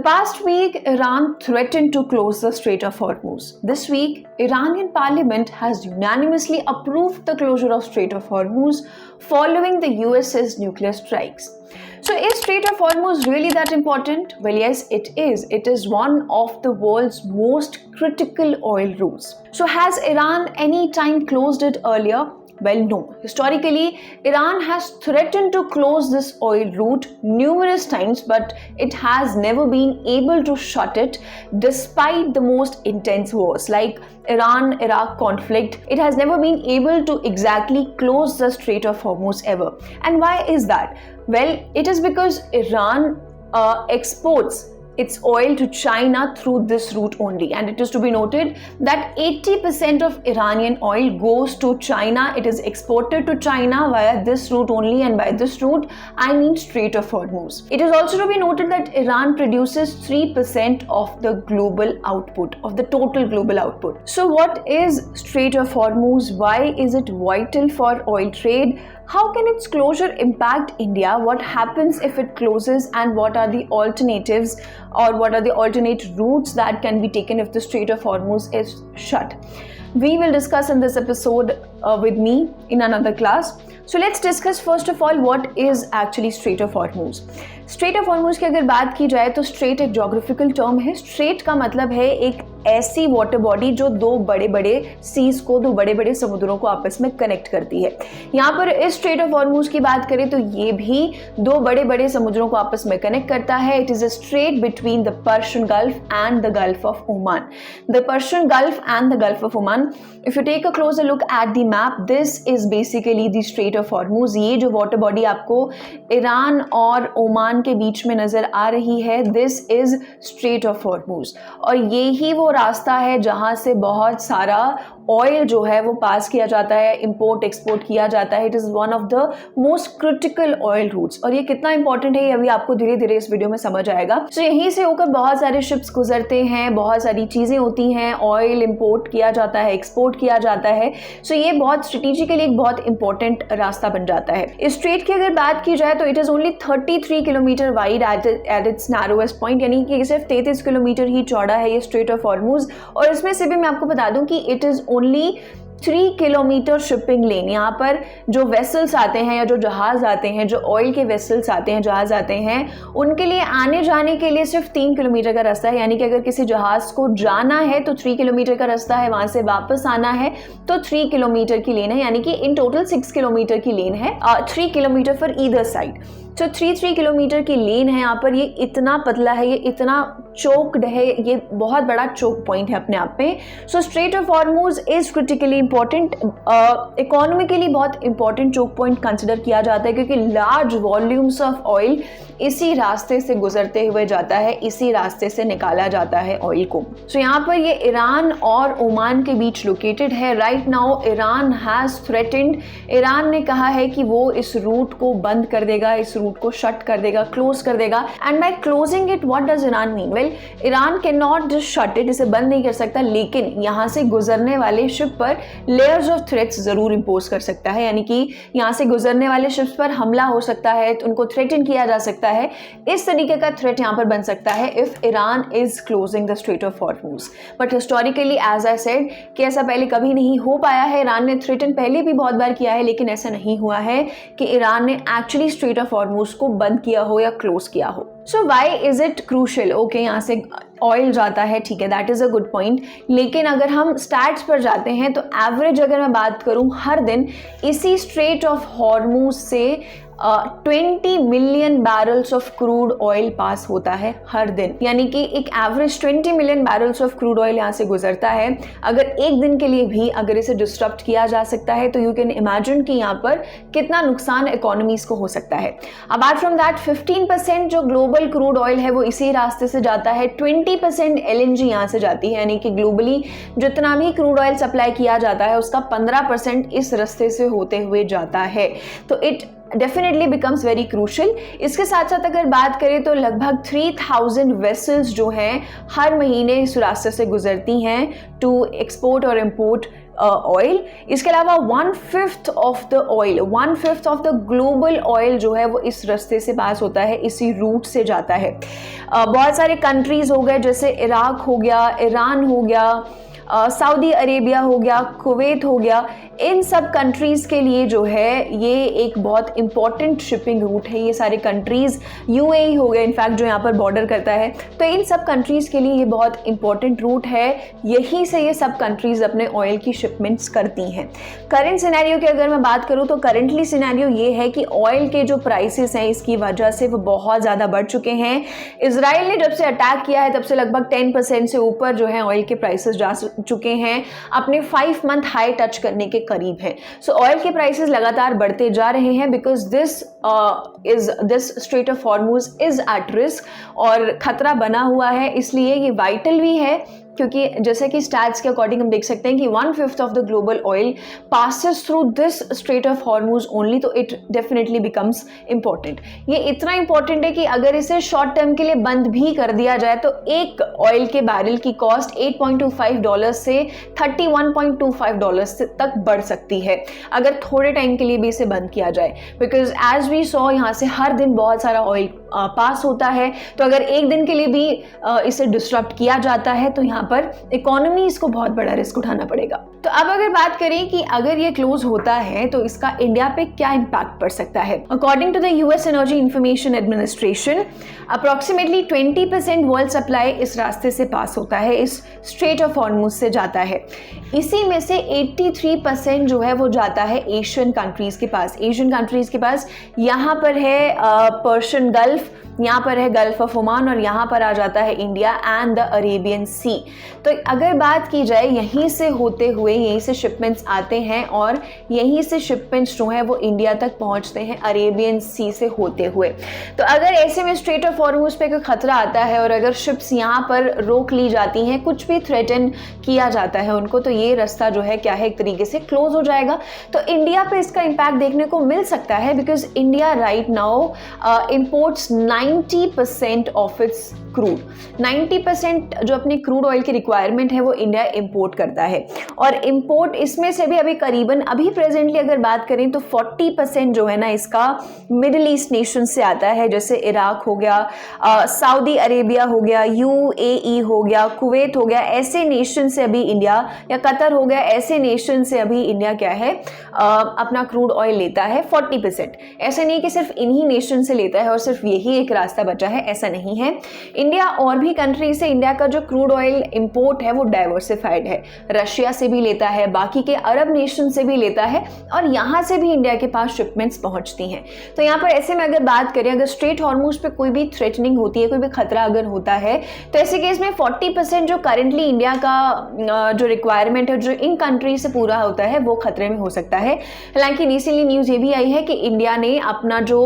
The past week, Iran threatened to close the Strait of Hormuz. This week, Iranian parliament has unanimously approved the closure of Strait of Hormuz following the US's nuclear strikes. So is Strait of Hormuz really that important? Well, yes, it is. It is one of the world's most critical oil routes. So has Iran any time closed it earlier? Well, no. Historically, Iran has threatened to close this oil route numerous times, but it has never been able to shut it despite the most intense wars like Iran-Iraq conflict. It has never been able to exactly close the Strait of Hormuz ever. And why is that? Well, it is because Iran exports its oil to China through this route only, and it is to be noted that 80% of Iranian oil goes to China. It is exported to China via this route only, and by this route I mean Strait of Hormuz. It is also to be noted that Iran produces 3% of the global output, of the total global output. So what is Strait of Hormuz? Why is it vital for oil trade? How can its closure impact India? What happens if it closes, and what are the alternatives, or what are the alternate routes that can be taken if the Strait of Hormuz is shut? We will discuss in this episode with me in another class. So let's discuss first of all what is actually Strait of Hormuz. Strait of Hormuz की अगर बात की जाए तो straight एक geographical term है. Straight का मतलब है एक ऐसी वाटर बॉडी जो दो बड़े बड़े सीज को, दो बड़े बड़े समुद्रों को आपस में कनेक्ट करती है. यहाँ पर इस स्ट्रेट ऑफ हॉर्मूज की बात करें तो ये भी दो बड़े बड़े समुद्रों को आपस में कनेक्ट करता है. It is a strait between the Persian Gulf and the Gulf of Oman. The Persian Gulf and the Gulf of Oman, if you take a closer look at the map, this is basically the Strait of Hormuz. ये जो water body आपको Iran और Oman के बीच में नजर आ रही है, this is Strait of Hormuz. और ये ही वो रास्ता है जहां से बहुत सारा ऑयल जो है वो पास किया जाता है, इंपोर्ट एक्सपोर्ट किया जाता है. It is one of the most critical oil routes. और ये कितना इंपॉर्टेंट है ये अभी आपको धीरे धीरे इस वीडियो में समझ आएगा. तो यहीं से होकर बहुत सारे शिप्स गुजरते हैं, बहुत सारी चीज़ें होती हैं, ऑयल इंपोर्ट किया जाता है, एक्सपोर्ट किया जाता है. सो ये बहुत स्ट्रेटेजिकली एक बहुत इंपॉर्टेंट रास्ता बन जाता है. इस स्ट्रेट की अगर बात की जाए तो it is only 33 kilometre wide at its narrowest point, यानी कि सिर्फ 33 किलोमीटर ही चौड़ा है ये स्ट्रेट ऑफ हॉर्मूज. और इसमें से भी मैं आपको बता दूं कि it is only 3 kilometre shipping लेन. यहाँ पर जो वेसल्स आते हैं या जो जहाज आते हैं, जो ऑयल के वेसल्स आते हैं, जहाज आते हैं, उनके लिए आने जाने के लिए सिर्फ 3 किलोमीटर का रास्ता है. यानी कि अगर किसी जहाज को जाना है तो 3 किलोमीटर का रास्ता है, वहां से वापस आना है तो 3 किलोमीटर की लेन है. यानी कि इन टोटल 6 किलोमीटर की लेन है, 3 किलोमीटर फॉर ईदर साइड. तो 3 किलोमीटर की लेन है यहाँ पर. ये इतना पतला है, ये इतना चोक्ड है, ये बहुत बड़ा चोक पॉइंट है अपने आप में. So straight of Hormuz is critically important, economically बहुत इंपॉर्टेंट चोक पॉइंट कंसिडर किया जाता है, क्योंकि लार्ज वॉल्यूम्स ऑफ ऑयल इसी रास्ते से गुजरते हुए जाता है, इसी रास्ते से निकाला जाता है ऑयल को. सो यहाँ पर ये ईरान और ओमान के बीच लोकेटेड है. Right now Iran has threatened, Iran ने कहा है कि वो इस रूट को बंद कर देगा, इस रूट को शट कर देगा, क्लोज कर देगा. And by closing it what does Iran mean? Well, Iran can not just shut it, इसे बंद नहीं कर सकता, लेकिन यहाँ से गुजरने वाले शिप पर लेयर्स ऑफ थ्रेट्स जरूर इंपोज कर सकता है. यानी कि यहाँ से गुजरने वाले शिप्स पर हमला हो सकता है, तो उनको थ्रेटन किया जा सकता है. इस तरीके का थ्रेट यहाँ पर बन सकता है if Iran is closing the Strait of Hormuz. But historically as I said कि ऐसा पहले कभी नहीं हो पाया है. ईरान ने थ्रेटन पहले भी बहुत बार किया है, लेकिन ऐसा नहीं हुआ है कि ईरान ने एक्चुअली स्ट्रेट ऑफ हॉर्मूज को बंद किया हो या क्लोज किया हो. So why is it crucial? Okay, यहाँ से ऑयल जाता है, ठीक है, that is a good point. लेकिन अगर हम स्टैट्स पर जाते हैं तो एवरेज अगर मैं बात करूँ, हर दिन इसी स्ट्रेट ऑफ हॉर्मूज से 20 million barrels of crude oil pass होता है हर दिन. यानी कि एक average 20 million barrels of crude oil यहाँ से गुजरता है. अगर एक दिन के लिए भी अगर इसे डिस्टर्ब किया जा सकता है तो यू कैन इमेजिन कि यहाँ पर कितना नुकसान इकोनॉमीज को हो सकता है. अपार्ट फ्रॉम दैट 15% जो ग्लोबल क्रूड ऑयल है वो इसी रास्ते से जाता है. 20% LNG यहाँ से जाती है, यानी कि ग्लोबली जितना भी क्रूड ऑयल सप्लाई किया जाता है उसका 15% इस रास्ते से होते हुए जाता है. तो it definitely becomes very crucial. इसके साथ साथ अगर बात करें तो लगभग 3000 वेसल्स जो हैं हर महीने इस रास्ते से गुजरती हैं टू एक्सपोर्ट और इम्पोर्ट ऑयल। इसके अलावा 1/5 of the oil, 1/5 of the global oil जो है वो इस रास्ते से पास होता है, इसी रूट से जाता है। बहुत सारे कंट्रीज़ हो गए जैसे इराक हो गया, ईरान हो गया, सऊदी अरेबिया हो गया, कुवैत हो गया, इन सब कंट्रीज़ के लिए जो है ये एक बहुत इंपॉर्टेंट शिपिंग रूट है। ये सारे कंट्रीज़, यूएई हो गए इनफैक्ट जो यहाँ पर बॉर्डर करता है, तो इन सब कंट्रीज़ के लिए ये बहुत इंपॉर्टेंट रूट है। यहीं से ये सब कंट्रीज़ अपने ऑयल की शिपमेंट्स करती हैं। करंट सिनेरियो की अगर मैं बात करूँ तो करंटली सिनेरियो ये है कि ऑयल के जो प्राइसेस हैं इसकी वजह से वो बहुत ज़्यादा बढ़ चुके हैं। इजराइल ने जब से अटैक किया है तब से लगभग 10% से ऊपर जो है ऑयल के प्राइसेस जा चुके हैं, अपने 5 मंथ हाई टच करने के करीब है। सो ऑयल के प्राइसेस लगातार बढ़ते जा रहे हैं because this straight of Hormuz is at risk और खतरा बना हुआ है। इसलिए ये वाइटल भी है क्योंकि जैसे कि स्टैट्स के अकॉर्डिंग हम देख सकते हैं कि 1/5 of the global oil passes through this straight of Hormuz only, तो इट डेफिनेटली बिकम्स इंपॉर्टेंट। ये इतना इंपॉर्टेंट है कि अगर इसे शॉर्ट टर्म के लिए बंद भी कर दिया जाए तो एक ऑयल के बैरल की कॉस्ट $8.25 से $31.25 तक बढ़ सकती है अगर थोड़े टाइम के लिए भी इसे बंद किया जाए। बिकॉज एज वी सॉ यहाँ से हर दिन बहुत सारा ऑयल पास होता है, तो अगर एक दिन के लिए भी इसे डिस्टर्ब किया जाता है तो यहाँ पर इकोनॉमी इसको बहुत बड़ा रिस्क उठाना पड़ेगा। तो अब अगर बात करें कि अगर ये क्लोज होता है तो इसका इंडिया पे क्या इम्पैक्ट पड़ सकता है। According to the US Energy Information Administration, approximately 20% world supply इस रास्ते से पास होता है, इस स्ट्रेट ऑफ हॉर्मुज से जाता है। इसी में से 83% जो है वो जाता है एशियन कंट्रीज के पास। एशियन कंट्रीज के पास यहाँ पर है पर्शियन गल्फ, यहाँ पर है गल्फ ऑफ ओमान और यहाँ पर आ जाता है इंडिया एंड द अरेबियन सी। तो अगर बात की जाए यहीं से होते हुए यहीं से शिपमेंट्स आते हैं और यहीं से शिपमेंट्स जो हैं वो इंडिया तक पहुँचते हैं अरेबियन सी से होते हुए। तो अगर ऐसे में स्ट्रेट ऑफ हॉर्मुज पे कोई खतरा आता है और अगर शिप्स यहाँ पर रोक ली जाती हैं, कुछ भी थ्रेटन किया जाता है उनको, तो ये रास्ता जो है क्या है एक तरीके से क्लोज हो जाएगा। तो इंडिया पे इसका इम्पैक्ट देखने को मिल सकता है because India right now imports 90% of its crude. 90% जो अपनी क्रूड ऑयल की रिक्वायरमेंट है वो इंडिया इंपोर्ट करता है और इंपोर्ट इसमें से भी अभी प्रेजेंटली अगर बात करें तो 40% जो है ना इसका मिडिल ईस्ट नेशन से आता है, जैसे इराक हो गया, सऊदी अरेबिया हो गया, यूएई हो गया, कुवैत हो गया, ऐसे नेशन से अभी इंडिया, या कतर हो गया, ऐसे नेशन से अभी इंडिया क्या है अपना क्रूड ऑयल लेता है 40%। ऐसा नहीं कि सिर्फ इन्हीं नेशन से लेता है और सिर्फ यही एक रास्ता बचा है, ऐसा नहीं है। इंडिया और भी कंट्री से इंडिया का जो क्रूड ऑयल इंपोर्ट है वो डाइवर्सिफाइड है, रशिया से भी लेता है, बाकी के अरब नेशन से भी लेता है और यहाँ से भी इंडिया के पास शिपमेंट्स पहुँचती हैं। तो यहाँ पर ऐसे में अगर बात करें, अगर स्ट्रेट हॉर्मुज पे कोई भी थ्रेटनिंग होती है, कोई भी खतरा अगर होता है, तो ऐसे केस में 40% जो करेंटली इंडिया का जो रिक्वायरमेंट है जो इन कंट्री से पूरा होता है वो खतरे में हो सकता है। हालांकि रिसेंटली न्यूज़ ये भी आई है कि इंडिया ने अपना जो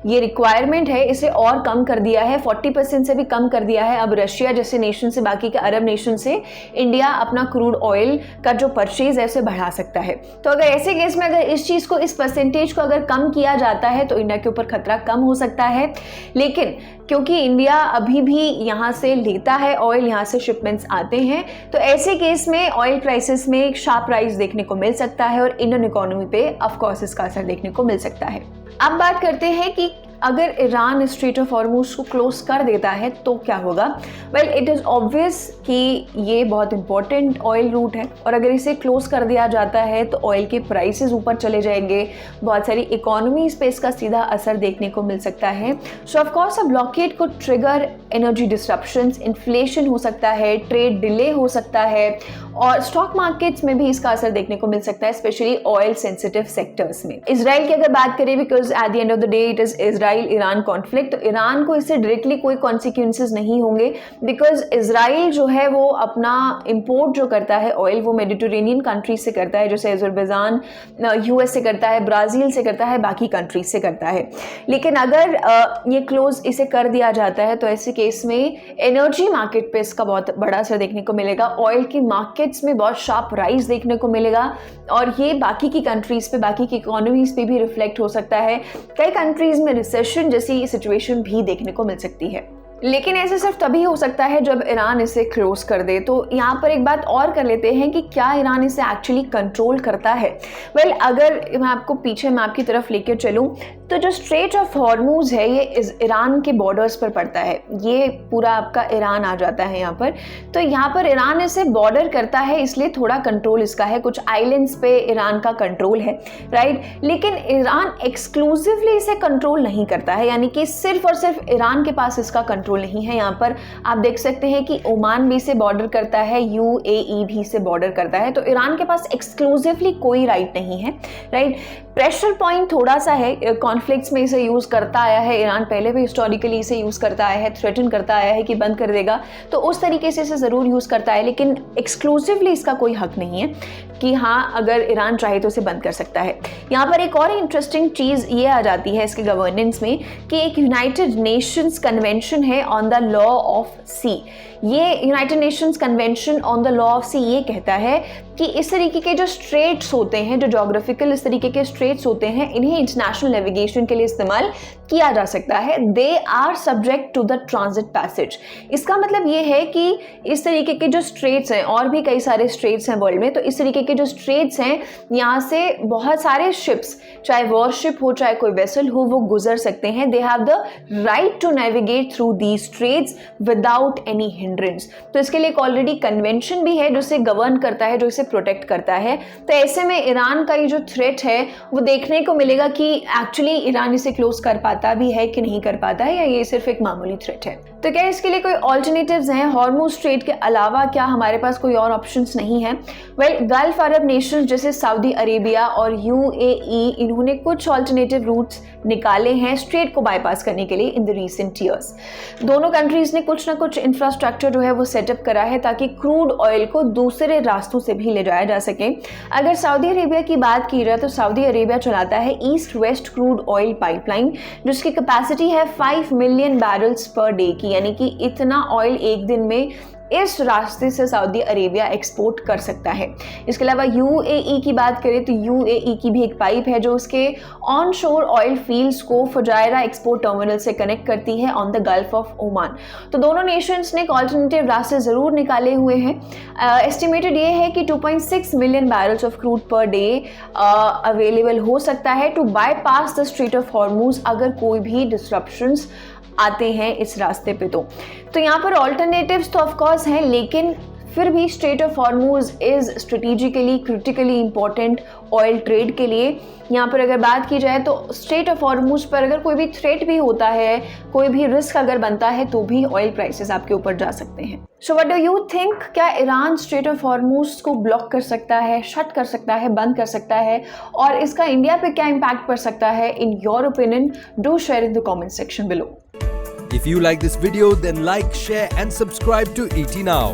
ये रिक्वायरमेंट है इसे और कम कर दिया है, 40% से भी कम कर दिया है। अब रशिया जैसे नेशन से, बाकी के अरब नेशन से इंडिया अपना क्रूड ऑयल का जो परचेज है उसे बढ़ा सकता है। तो अगर ऐसे केस में अगर इस चीज़ को, इस परसेंटेज को अगर कम किया जाता है तो इंडिया के ऊपर खतरा कम हो सकता है। लेकिन क्योंकि इंडिया अभी भी यहाँ से लेता है ऑयल, यहाँ से शिपमेंट्स आते हैं, तो ऐसे केस में ऑयल प्राइसेस में एक शार्प राइज देखने को मिल सकता है और इंडियन इकोनॉमी पे ऑफ कोर्स इसका असर देखने को मिल सकता है। अब बात करते हैं कि अगर ईरान स्ट्रेट ऑफ हॉर्मुज को क्लोज कर देता है तो क्या होगा। वेल, इट इज़ ऑब्वियस कि ये बहुत इंपॉर्टेंट ऑयल रूट है और अगर इसे क्लोज कर दिया जाता है तो ऑयल के प्राइसेस ऊपर चले जाएंगे, बहुत सारी इकोनॉमीज पे इसका सीधा असर देखने को मिल सकता है। सो ऑफ कोर्स अ ब्लॉकेड को ट्रिगर एनर्जी डिस्ट्रप्शंस, इन्फ्लेशन हो सकता है, ट्रेड डिले हो सकता है और स्टॉक मार्केट्स में भी इसका असर देखने को मिल सकता है, स्पेशली ऑयल सेंसिटिव सेक्टर्स में। इजराइल की अगर बात करें, because at the end of the day it is Israel Israel Iran conflict, तो ईरान को इससे डायरेक्टली कोई कॉन्सिक्वेंसेज नहीं होंगे, बिकॉज इजराइल जो है वो अपना इंपोर्ट जो करता है ऑयल वो मेडिटेरेनियन कंट्रीज से करता है, जैसे अजरबैजान यूएस से करता है, ब्राज़ील से करता है, बाकी कंट्रीज से करता है। लेकिन अगर ये क्लोज इसे कर दिया जाता है तो ऐसे केस में एनर्जी मार्केट पे इसका बहुत बड़ा असर देखने को मिलेगा, ऑयल की मार्केट्स में बहुत शार्प राइज देखने को मिलेगा और ये बाकी की कंट्रीज पे, बाकी की इकोनॉमीज पे भी रिफ्लेक्ट हो सकता है। कई कंट्रीज में रिसेशन जैसी सिचुएशन भी देखने को मिल सकती है। लेकिन ऐसे सिर्फ तभी हो सकता है जब ईरान इसे क्लोज कर दे। तो यहाँ पर एक बात और कर लेते हैं कि क्या ईरान इसे एक्चुअली कंट्रोल करता है। वेल, अगर मैं आपको पीछे मैप की तरफ लेकर चलूँ तो जो स्ट्रेट ऑफ हॉर्मूज है ये ईरान के बॉर्डर्स पर पड़ता है, ये पूरा आपका ईरान आ जाता है यहाँ पर। तो यहाँ पर ईरान इसे बॉर्डर करता है, इसलिए थोड़ा कंट्रोल इसका है, कुछ आइलैंड्स पे ईरान का कंट्रोल है, राइट। लेकिन ईरान एक्सक्लूसिवली इसे कंट्रोल नहीं करता है, यानी कि सिर्फ और सिर्फ ईरान के पास इसका कंट्रोल नहीं है। यहाँ पर आप देख सकते हैं कि ओमान भी से बॉर्डर करता है, यूएई भी से बॉर्डर करता है, तो ईरान के पास एक्सक्लूसिवली कोई राइट नहीं है, राइट। प्रेशर पॉइंट थोड़ा सा है, कॉन्फ्लिक्ट्स में इसे यूज करता आया है ईरान, पहले भी हिस्टोरिकली इसे यूज करता आया है, थ्रेटन करता आया है कि बंद कर देगा, तो उस तरीके से इसे जरूर यूज करता है, लेकिन एक्सक्लूसिवली इसका कोई हक नहीं है कि हाँ अगर ईरान चाहे तो इसे बंद कर सकता है। यहाँ पर एक और इंटरेस्टिंग चीज़ ये आ जाती है इसके गवर्नेंस में कि एक यूनाइटेड नेशंस कन्वेंशन है on the law of sea. ये United Nations convention on the law of sea ये कहता है कि इस तरीके के जो स्ट्रेट्स होते हैं, जो जोग्राफिकल इस तरीके के स्ट्रेट्स होते हैं, इन्हें इंटरनेशनल नेविगेशन के लिए इस्तेमाल किया जा सकता है। They are subject to the transit passage. इसका मतलब ये है कि इस तरीके के जो स्ट्रेट्स हैं, और भी कई सारे स्ट्रेट्स हैं वर्ल्ड में, तो इस तरीके के जो स्ट्रेट्स हैं यहाँ से बहुत सारे शिप्स, चाहे वॉरशिप हो चाहे कोई वेसल हो, वो गुजर सकते हैं। They have the right to navigate through the straits without any hindrance. तो इसके लिए एक ऑलरेडी कन्वेंशन भी है जो इसे गवर्न करता है, जो इसे प्रोटेक्ट करता है। तो ऐसे में ईरान का ये जो थ्रेट है वो देखने को मिलेगा कि एक्चुअली ईरान इसे क्लोज कर पाता भी है कि नहीं कर पाता है, या ये सिर्फ एक मामूली थ्रेट है। तो क्या इसके लिए कोई ऑल्टरनेटिव्स हैं हॉर्मुज स्ट्रेट के अलावा? क्या हमारे पास कोई और ऑप्शंस नहीं है? वेल, गल्फ अरब नेशंस जैसे सऊदी अरेबिया और यूएई, इन्होंने कुछ ऑल्टरनेटिव रूट्स निकाले हैं स्ट्रेट को बाईपास करने के लिए इन द रीसेंट ईयर्स। दोनों कंट्रीज ने कुछ ना कुछ इंफ्रास्ट्रक्चर जो है वो सेटअप करा है ताकि क्रूड ऑयल को दूसरे रास्तों से भी ले जाया जा सके। अगर सऊदी अरेबिया की बात की जाए तो सऊदी अरेबिया चलाता है east west crude oil pipeline, जिसकी कैपेसिटी है 5 मिलियन बैरल्स पर डे की, यानी कि इतना ऑयल एक दिन में इस रास्ते से सऊदी अरेबिया एक्सपोर्ट कर सकता है। इसके अलावा यूएई की बात करें तो यूएई की भी एक पाइप है जो उसके ऑन शोर ऑयल फील्ड्स को फुजायरा एक्सपोर्ट टर्मिनल से कनेक्ट करती है on the Gulf of Oman. तो दोनों नेशंस ने एक ऑल्टरनेटिव रास्ते ज़रूर निकाले हुए हैं। एस्टिमेटेड ये है कि 2.6 million barrels of crude per day available हो सकता है to bypass the Strait of Hormuz अगर कोई भी डिस्ट्रप्शंस आते हैं इस रास्ते पे। तो यहाँ पर ऑल्टरनेटिव्स तो ऑफ कोर्स हैं, लेकिन फिर भी straight of Hormuz is strategically critically important oil trade के लिए। यहाँ पर अगर बात की जाए तो स्ट्रेट ऑफ हॉर्मूज पर अगर कोई भी थ्रेट भी होता है, कोई भी रिस्क अगर बनता है, तो भी ऑयल प्राइसेस आपके ऊपर जा सकते हैं। So what do you think? क्या ईरान स्ट्रेट ऑफ हॉर्मूज को ब्लॉक कर सकता है, शट कर सकता है, बंद कर सकता है, और इसका इंडिया पे क्या इम्पैक्ट पड़ सकता है? In your opinion, do share in the comment section below. If you like this video, then like, share and subscribe to ET Now.